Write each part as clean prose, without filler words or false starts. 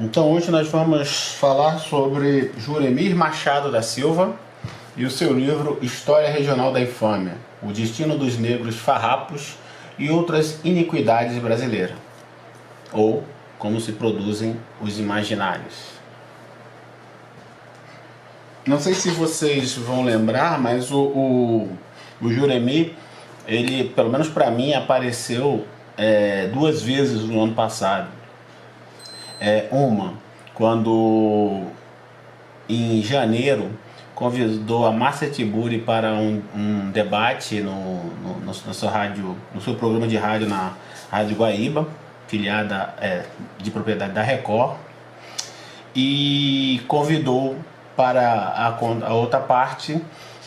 Então hoje nós vamos falar sobre Juremir Machado da Silva e o seu livro História Regional da Infâmia, o destino dos negros farrapos e outras iniquidades brasileiras, ou como se produzem os imaginários. Não sei se vocês vão lembrar, mas o Juremir, ele, pelo menos para mim, apareceu duas vezes no ano passado. Uma, quando em janeiro convidou a Márcia Tiburi para um debate no seu programa de rádio na Rádio Guaíba, filiada de propriedade da Record, e convidou para a outra parte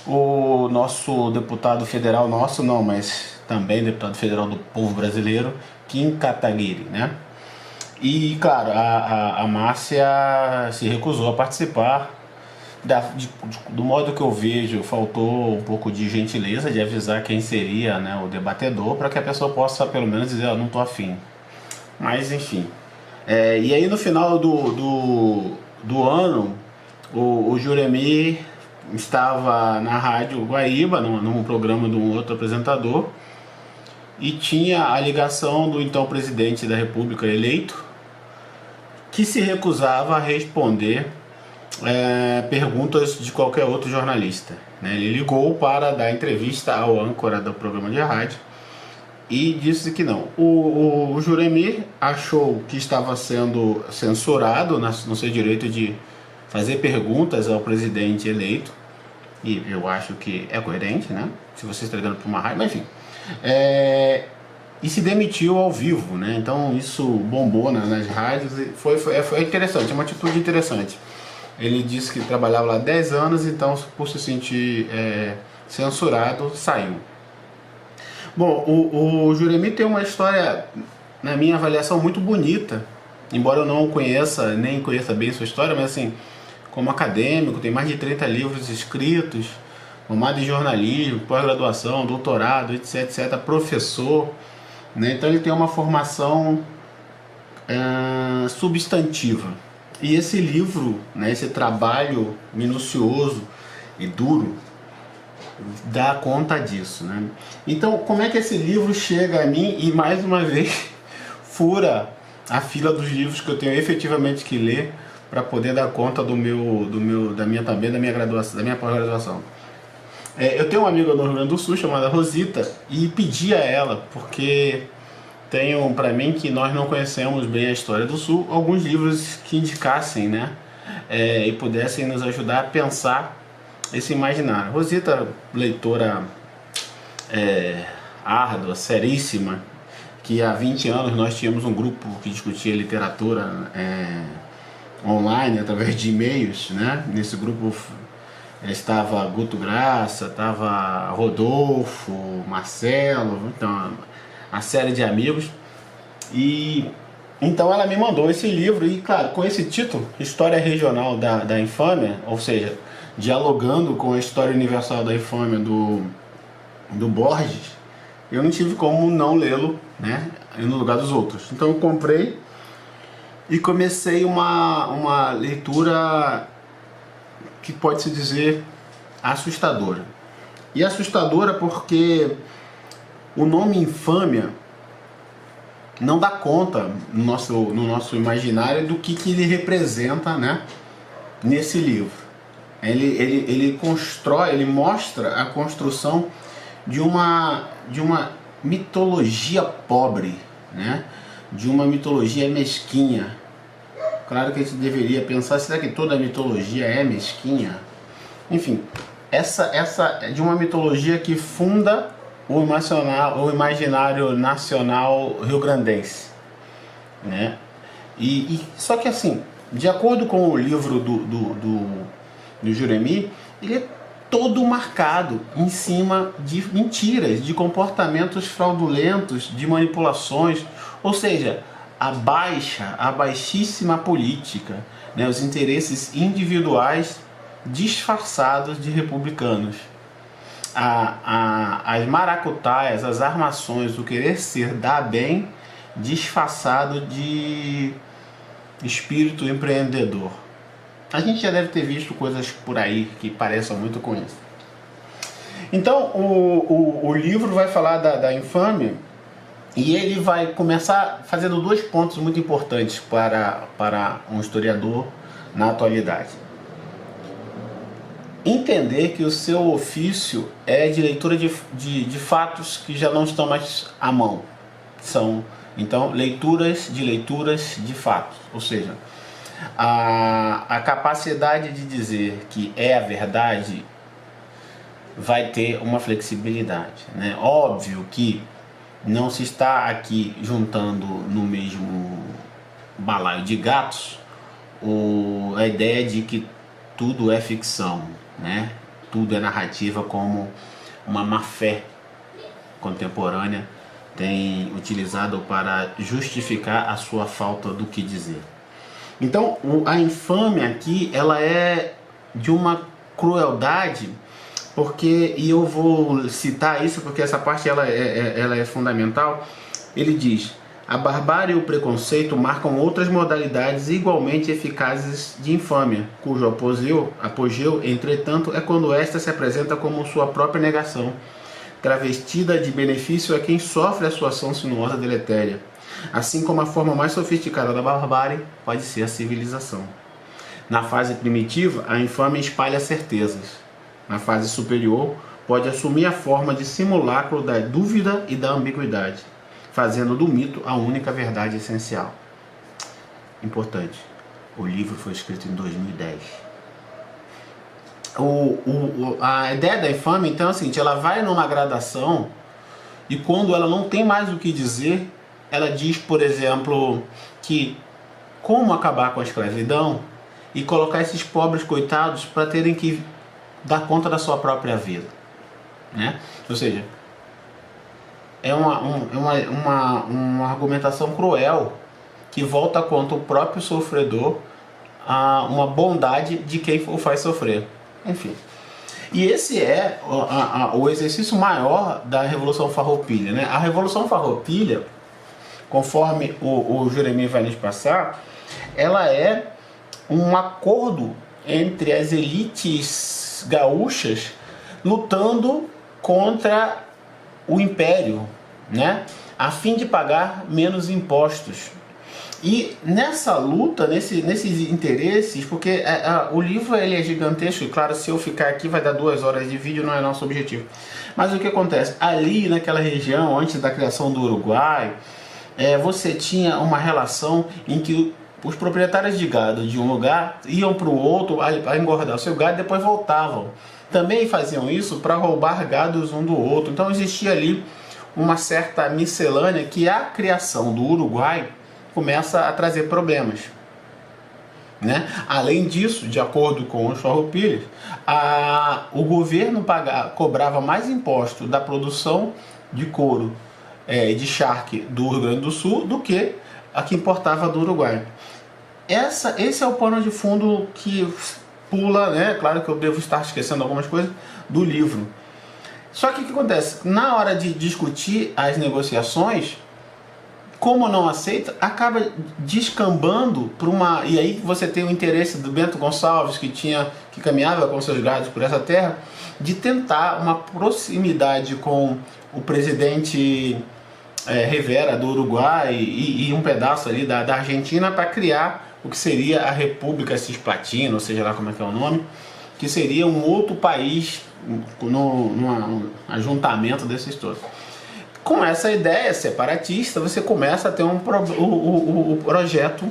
o nosso deputado federal, mas também deputado federal do povo brasileiro, Kim Kataguiri, né? E claro, a Márcia se recusou a participar. Do modo que eu vejo, faltou um pouco de gentileza de avisar quem seria, né, o debatedor, para que a pessoa possa pelo menos dizer: não estou afim. Mas enfim. E aí no final do ano, o Juremir estava na Rádio Guaíba, num programa de um outro apresentador, e tinha a ligação do então presidente da República eleito, que se recusava a responder perguntas de qualquer outro jornalista, né? Ele ligou para dar entrevista ao âncora do programa de rádio e disse que não. O Juremir achou que estava sendo censurado no seu direito de fazer perguntas ao presidente eleito, e eu acho que é coerente, né? Se você está ligando para uma rádio, mas enfim. E se demitiu ao vivo, né? Então isso bombou nas rádios e foi interessante, é uma atitude interessante. Ele disse que trabalhava lá 10 anos, então por se sentir censurado, saiu. Bom, o Juremir tem uma história, na minha avaliação, muito bonita, embora eu não o conheça, nem conheça bem sua história, mas assim, como acadêmico, tem mais de 30 livros escritos, formado em jornalismo, pós-graduação, doutorado, etc, professor, né? Então ele tem uma formação substantiva. E esse livro, né, esse trabalho minucioso e duro, dá conta disso, né? Então, como é que esse livro chega a mim e mais uma vez fura a fila dos livros que eu tenho efetivamente que ler para poder dar conta da minha graduação, da minha pós-graduação? Eu tenho uma amiga no Rio Grande do Sul chamada Rosita e pedi a ela, porque tenho para mim que nós não conhecemos bem a história do Sul, alguns livros que indicassem, né, e pudessem nos ajudar a pensar esse imaginário. Rosita, leitora árdua, seríssima, que há 20 anos nós tínhamos um grupo que discutia literatura online, através de e-mails, né? Nesse grupo estava Guto Graça, estava Rodolfo, Marcelo, então a série de amigos. E então ela me mandou esse livro, e claro, com esse título, História Regional da Infâmia, ou seja, dialogando com a história universal da infâmia do Borges, eu não tive como não lê-lo, né, no lugar dos outros. Então eu comprei e comecei uma leitura que pode-se dizer assustadora. E assustadora porque o nome infâmia não dá conta no nosso imaginário do que ele representa, né, nesse livro. Ele constrói, ele mostra a construção de uma mitologia pobre, né, de uma mitologia mesquinha. Claro que a gente deveria pensar, será que toda mitologia é mesquinha? Enfim, essa é de uma mitologia que funda o imaginário nacional rio-grandense, né? Só que assim, de acordo com o livro do Juremir, ele é todo marcado em cima de mentiras, de comportamentos fraudulentos, de manipulações, ou seja, a baixíssima política, né? Os interesses individuais disfarçados de republicanos. As maracutaias, as armações, o querer ser dar bem disfarçado de espírito empreendedor. A gente já deve ter visto coisas por aí que pareçam muito com isso. Então, o livro vai falar da infâmia, e ele vai começar fazendo 2 pontos muito importantes para um historiador na atualidade. Entender que o seu ofício é de leitura de fatos que já não estão mais à mão. São, então, leituras de fatos. Ou seja, a capacidade de dizer que é a verdade vai ter uma flexibilidade, né? Óbvio que não se está aqui juntando no mesmo balaio de gatos a ideia de que tudo é ficção, né? Tudo é narrativa, como uma má-fé contemporânea tem utilizado para justificar a sua falta do que dizer. Então, a infâmia aqui, ela é de uma crueldade, porque, e eu vou citar isso porque essa parte ela é fundamental. Ele diz: a barbárie e o preconceito marcam outras modalidades igualmente eficazes de infâmia, cujo apogeu, entretanto, é quando esta se apresenta como sua própria negação, travestida de benefício a quem sofre a sua ação sinuosa deletéria. Assim como a forma mais sofisticada da barbárie pode ser a civilização. Na fase primitiva, a infâmia espalha certezas. Na fase superior, pode assumir a forma de simulacro da dúvida e da ambiguidade, fazendo do mito a única verdade essencial. Importante, o livro foi escrito em 2010. A ideia da infâmia, então, é o seguinte: ela vai numa gradação, e quando ela não tem mais o que dizer, ela diz, por exemplo, que como acabar com a escravidão e colocar esses pobres coitados para terem que dar conta da sua própria vida, né? Ou seja, é uma argumentação cruel que volta contra o próprio sofredor, a uma bondade de quem o faz sofrer. Enfim, e esse é o exercício maior da Revolução Farroupilha, né? A Revolução Farroupilha, conforme o Jeremias vai nos passar, ela é um acordo entre as elites gaúchas lutando contra o império, né? A fim de pagar menos impostos. E nessa luta, nesses interesses, porque o livro ele é gigantesco, e claro, se eu ficar aqui vai dar 2 horas de vídeo, não é nosso objetivo. Mas o que acontece? Ali naquela região, antes da criação do Uruguai, você tinha uma relação em que os proprietários de gado de um lugar iam para o outro a engordar o seu gado e depois voltavam. Também faziam isso para roubar gados um do outro. Então existia ali uma certa miscelânea que a criação do Uruguai começa a trazer problemas, né? Além disso, de acordo com os farroupilhas, o governo cobrava mais imposto da produção de couro de charque do Rio Grande do Sul do que a que importava do Uruguai. Esse é o pano de fundo que pula, né? Claro que eu devo estar esquecendo algumas coisas do livro. Só que o que acontece? Na hora de discutir as negociações, como não aceita, acaba descambando para uma... E aí você tem o interesse do Bento Gonçalves, que caminhava com seus gados por essa terra, de tentar uma proximidade com o presidente Rivera do Uruguai e um pedaço ali da Argentina, para criar o que seria a República Cisplatina, ou seja lá como é que é o nome, que seria um outro país num ajuntamento desses todos. Com essa ideia separatista, você começa a ter o projeto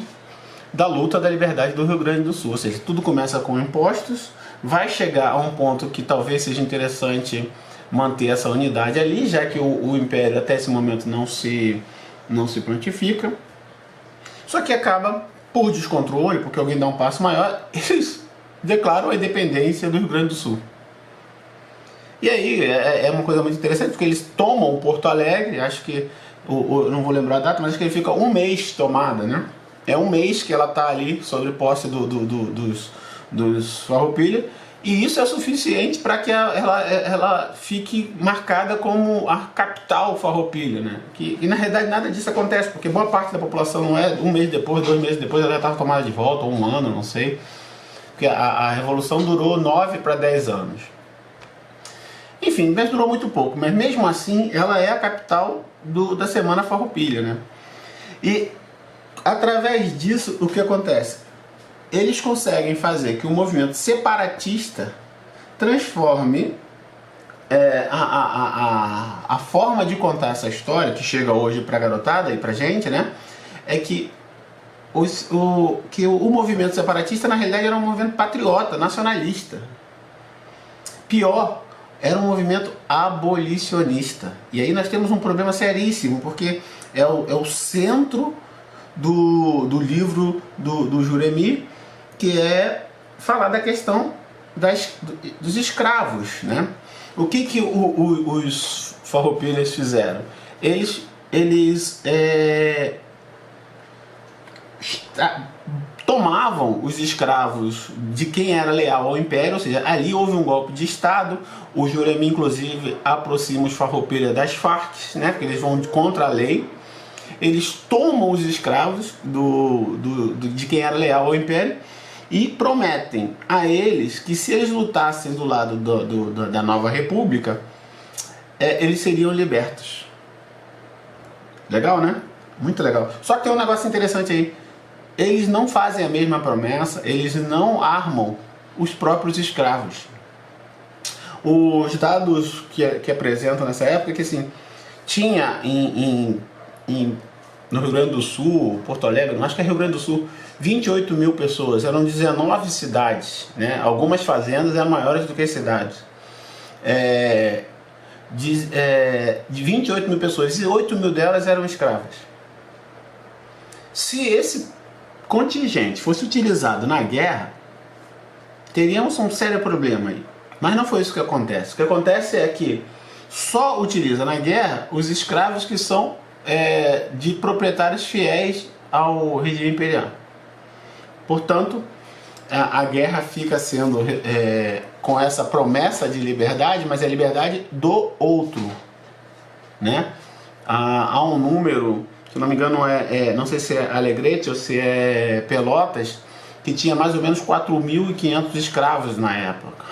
da luta da liberdade do Rio Grande do Sul. Ou seja, tudo começa com impostos, vai chegar a um ponto que talvez seja interessante manter essa unidade ali, já que o Império até esse momento não se prontifica. Só que acaba, por descontrole, porque alguém dá um passo maior, eles declaram a independência do Rio Grande do Sul. E aí é uma coisa muito interessante, porque eles tomam Porto Alegre, acho que, não vou lembrar a data, mas acho que ele fica 1 mês tomada, né? É 1 mês que ela está ali sobre posse dos Farroupilha, E isso é suficiente para que ela fique marcada como a capital farroupilha, né? E na realidade nada disso acontece, porque boa parte da população não é um mês depois, 2 meses depois, ela já estava tomada de volta, ou um ano, não sei. Porque a revolução durou 9 para 10 anos. Enfim, mas durou muito pouco, mas mesmo assim ela é a capital da Semana Farroupilha, né? E através disso, o que acontece? Eles conseguem fazer que o movimento separatista transforme a forma de contar essa história, que chega hoje para a garotada e para a gente, né? É que o movimento separatista na realidade era um movimento patriota, nacionalista. Pior, era um movimento abolicionista. E aí nós temos um problema seríssimo, porque é o centro do livro do Juremi, que é falar da questão dos escravos, né? O que os farroupilhas fizeram? Eles tomavam os escravos de quem era leal ao império, ou seja, ali houve um golpe de Estado. O Juremi, inclusive, aproxima os farroupilhas das Farc, né? Porque eles vão contra a lei. Eles tomam os escravos de quem era leal ao império e prometem a eles que se eles lutassem do lado da nova república, eles seriam libertos. Legal, né? Muito legal. Só que tem um negócio interessante aí. Eles não fazem a mesma promessa, eles não armam os próprios escravos. Os dados que apresentam nessa época é que assim, tinha no Rio Grande do Sul, Porto Alegre, acho que é Rio Grande do Sul, 28 mil pessoas, eram 19 cidades, né? Algumas fazendas eram maiores do que as cidades. De 28 mil pessoas, e 8 mil delas eram escravas. Se esse contingente fosse utilizado na guerra, teríamos um sério problema aí. Mas não foi isso que acontece. O que acontece é que só utiliza na guerra os escravos que são de proprietários fiéis ao regime imperial. Portanto, a guerra fica sendo com essa promessa de liberdade, mas é a liberdade do outro, né? Há um número, se não me engano, não sei se é Alegrete ou se é Pelotas, que tinha mais ou menos 4.500 escravos na época.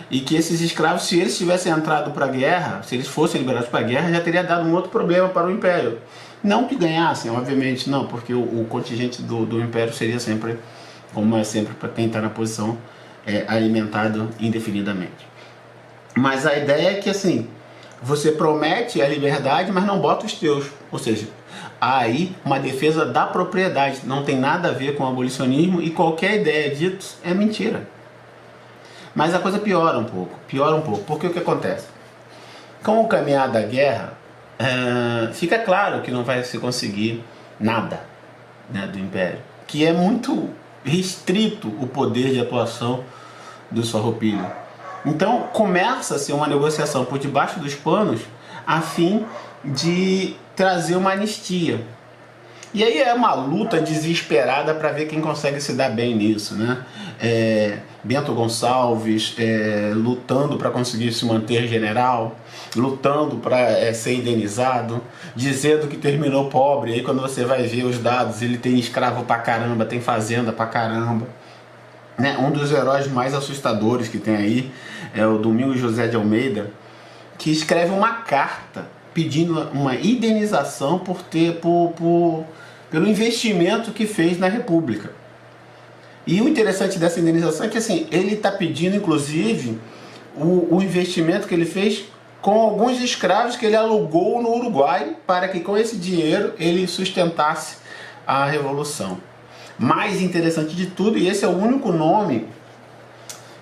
E que esses escravos, se eles tivessem entrado para a guerra, se eles fossem liberados para a guerra, já teria dado um outro problema para o Império. Não que ganhassem, obviamente, não, porque o contingente do Império seria sempre, como é sempre para quem está na posição, alimentado indefinidamente. Mas a ideia é que, assim, você promete a liberdade, mas não bota os teus. Ou seja, há aí uma defesa da propriedade, não tem nada a ver com o abolicionismo, e qualquer ideia dita é mentira. Mas a coisa piora um pouco, porque o que acontece? Com o caminhar da guerra, fica claro que não vai se conseguir nada, né, do Império, que é muito restrito o poder de atuação dos farroupilhas. Então começa-se uma negociação por debaixo dos panos a fim de trazer uma anistia. E aí é uma luta desesperada para ver quem consegue se dar bem nisso, né? Bento Gonçalves lutando para conseguir se manter general, lutando para ser indenizado, dizendo que terminou pobre. Aí quando você vai ver os dados, ele tem escravo pra caramba, tem fazenda pra caramba, né? Um dos heróis mais assustadores que tem aí é o Domingos José de Almeida, que escreve uma carta pedindo uma indenização pelo investimento que fez na República. E o interessante dessa indenização é que assim, ele está pedindo inclusive o investimento que ele fez com alguns escravos que ele alugou no Uruguai, para que com esse dinheiro ele sustentasse a Revolução. Mais interessante de tudo, e esse é o único nome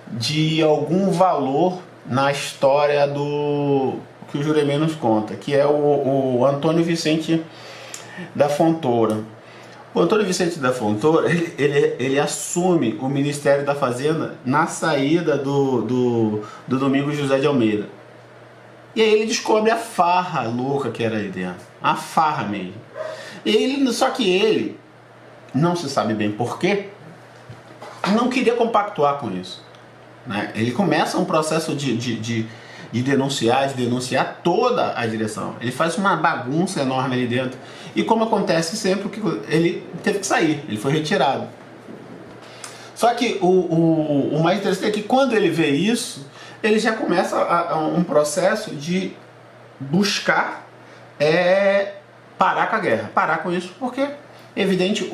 de algum valor na história que o Juremi nos conta, que é o Antônio Vicente da Fontoura. O Antônio Vicente da Fontoura, ele assume o Ministério da Fazenda na saída do Domingos José de Almeida. E aí ele descobre a farra louca que era ali dentro, a farra mesmo. Só que ele, não se sabe bem porquê, não queria compactuar com isso. né? Ele começa um processo de denunciar toda a direção. Ele faz uma bagunça enorme ali dentro. E como acontece sempre, que ele teve que sair, ele foi retirado. Só que o mais interessante é que quando ele vê isso, ele já começa um processo de buscar parar com a guerra. Parar com isso porque, evidente,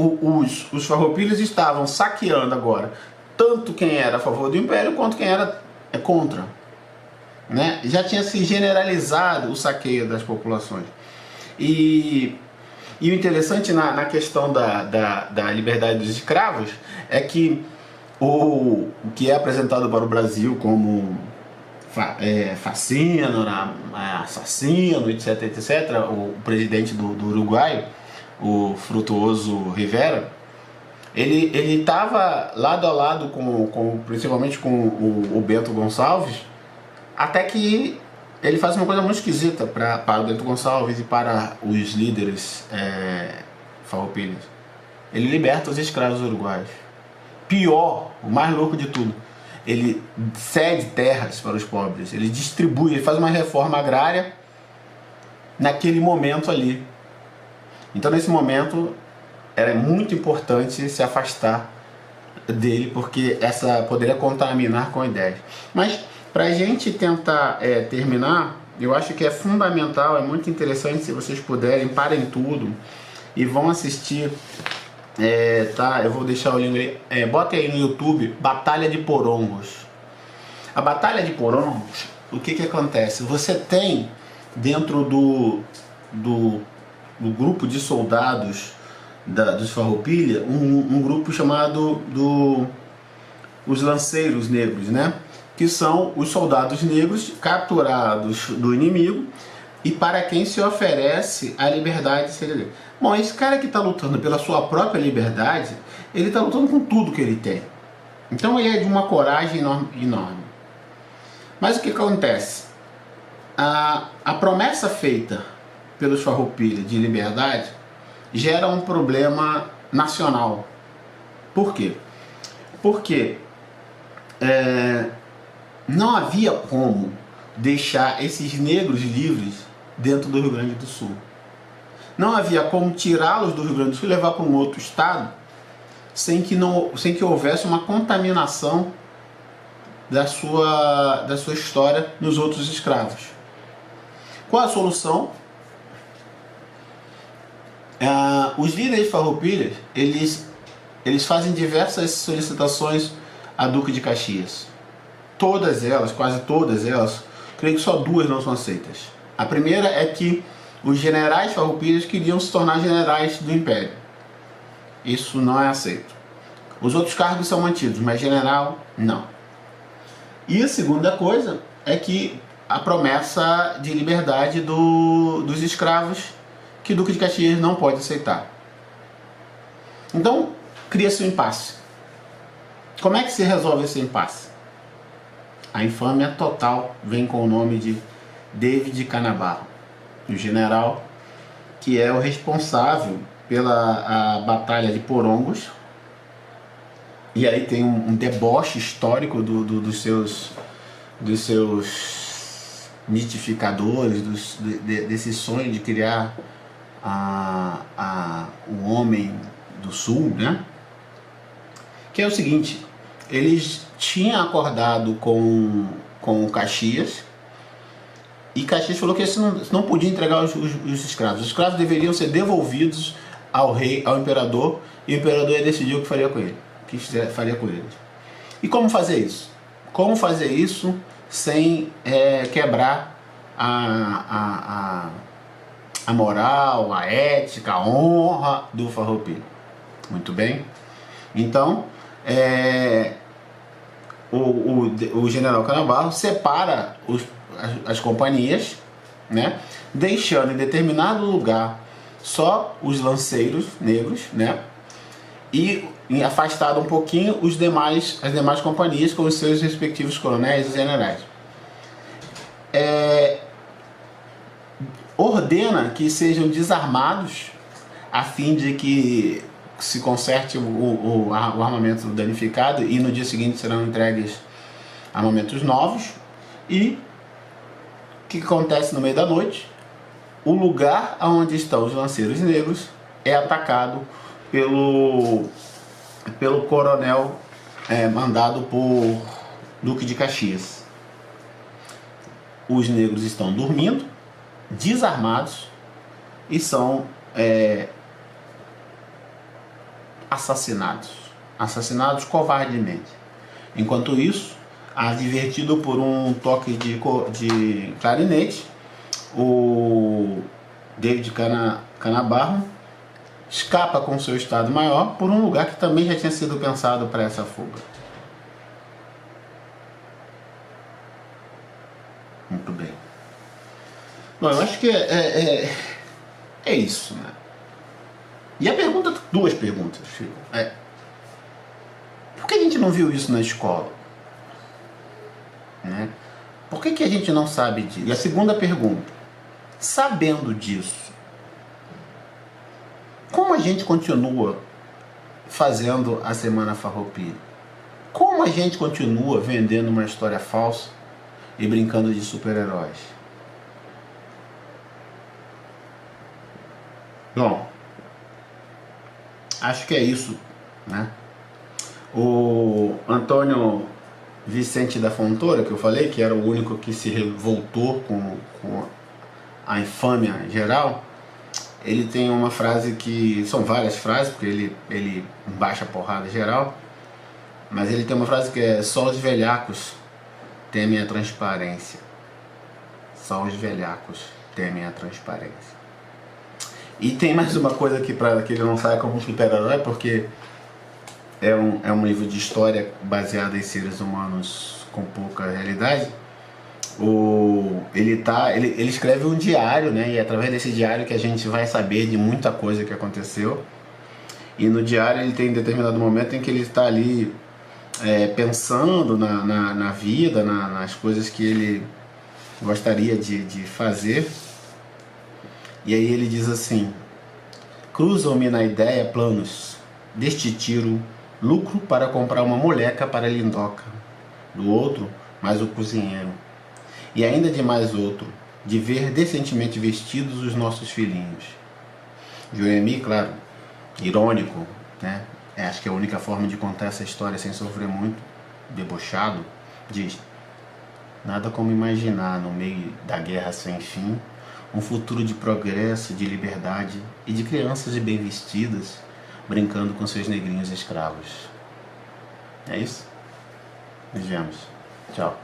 os farroupilhas estavam saqueando agora tanto quem era a favor do Império quanto quem era contra. Né? Já tinha se generalizado o saqueio das populações. E o interessante na questão da liberdade dos escravos é que o que é apresentado para o Brasil como fascínio, assassino, etc, etc, o presidente do Uruguai, o Frutuoso Rivera, ele estava lado a lado principalmente com o Bento Gonçalves, até que ele faz uma coisa muito esquisita para o Bento Gonçalves e para os líderes farroupilhas. Ele liberta os escravos uruguaios. Pior, o mais louco de tudo, ele cede terras para os pobres, ele distribui, ele faz uma reforma agrária naquele momento ali. Então, nesse momento, era muito importante se afastar dele, porque essa poderia contaminar com ideias. Mas, para a gente tentar terminar, eu acho que é fundamental, é muito interessante, se vocês puderem, parem tudo e vão assistir, tá? Eu vou deixar o link, botem aí no YouTube, Batalha de Porongos. A Batalha de Porongos, o que acontece? Você tem dentro do grupo de soldados dos Farroupilha um grupo chamado os Lanceiros Negros, né? Que são os soldados negros capturados do inimigo e para quem se oferece a liberdade de ser livre. Bom, esse cara que está lutando pela sua própria liberdade, ele está lutando com tudo que ele tem. Então ele é de uma coragem enorme. Mas o que acontece? A promessa feita pelos Farroupilha de liberdade gera um problema nacional. Por quê? Porque não havia como deixar esses negros livres dentro do Rio Grande do Sul. Não havia como tirá-los do Rio Grande do Sul e levar para um outro estado sem que houvesse uma contaminação da sua história nos outros escravos. Qual a solução? Os líderes farroupilhas, eles fazem diversas solicitações a Duque de Caxias. Todas elas, quase todas elas, creio que só duas não são aceitas. A primeira é que os generais farroupilhas queriam se tornar generais do Império. Isso não é aceito. Os outros cargos são mantidos, mas general, não. E a segunda coisa é que a promessa de liberdade dos escravos, que o Duque de Caxias não pode aceitar. Então, cria-se um impasse. Como é que se resolve esse impasse? A infâmia total vem com o nome de David Canabarro, o general que é o responsável pela Batalha de Porongos. E aí tem um deboche histórico dos seus mitificadores, desse sonho de criar o homem do sul, né? Que é o seguinte: eles tinham acordado com o Caxias, e Caxias falou que não podia entregar os escravos. Os escravos deveriam ser devolvidos ao rei, ao imperador, e o imperador decidiu o que faria com ele, faria com eles. E como fazer isso? Como fazer isso sem quebrar a moral, a ética, a honra do farroupilha? Muito bem. Então, o general Canabarro separa as companhias, né, deixando em determinado lugar só os lanceiros negros, né, e afastado um pouquinho as demais companhias com os seus respectivos coronéis e generais. Ordena que sejam desarmados a fim de que se conserte o armamento danificado, e no dia seguinte serão entregues armamentos novos. E o que acontece no meio da noite? O lugar onde estão os lanceiros negros é atacado pelo coronel mandado por Duque de Caxias. Os negros estão dormindo, desarmados, e são assassinados covardemente. Enquanto isso, advertido por um toque de clarinete, o David Canabarro escapa com seu Estado-Maior por um lugar que também já tinha sido pensado para essa fuga. Muito bem. Bom, eu acho que é isso, né? E a pergunta, duas perguntas, Chico. Por que a gente não viu isso na escola? Né? Por que a gente não sabe disso? E a segunda pergunta, sabendo disso, como a gente continua fazendo a Semana Farroupilha? Como a gente continua vendendo uma história falsa e brincando de super-heróis? Bom, acho que é isso, né? O Antônio Vicente da Fontoura, que eu falei, que era o único que se revoltou com a infâmia geral, ele tem uma frase que... são várias frases, porque ele baixa a porrada geral, mas ele tem uma frase que é: só os velhacos temem a transparência. Só os velhacos temem a transparência. E tem mais uma coisa aqui para que ele não saia como um super-herói, porque é um livro de história baseado em seres humanos com pouca realidade. Ele escreve um diário, né? E é através desse diário que a gente vai saber de muita coisa que aconteceu. E no diário ele tem um determinado momento em que ele está ali pensando na vida, nas coisas que ele gostaria de fazer. E aí ele diz assim: cruzam-me na ideia planos deste tiro, lucro para comprar uma moleca para Lindoca, do outro mais o cozinheiro, e ainda de mais outro, de ver decentemente vestidos os nossos filhinhos. Joemi, claro, irônico, né? Acho que é a única forma de contar essa história sem sofrer muito, debochado, diz: nada como imaginar, no meio da guerra sem fim, um futuro de progresso, de liberdade e de crianças bem vestidas, brincando com seus negrinhos escravos. É isso? Nos vemos. Tchau.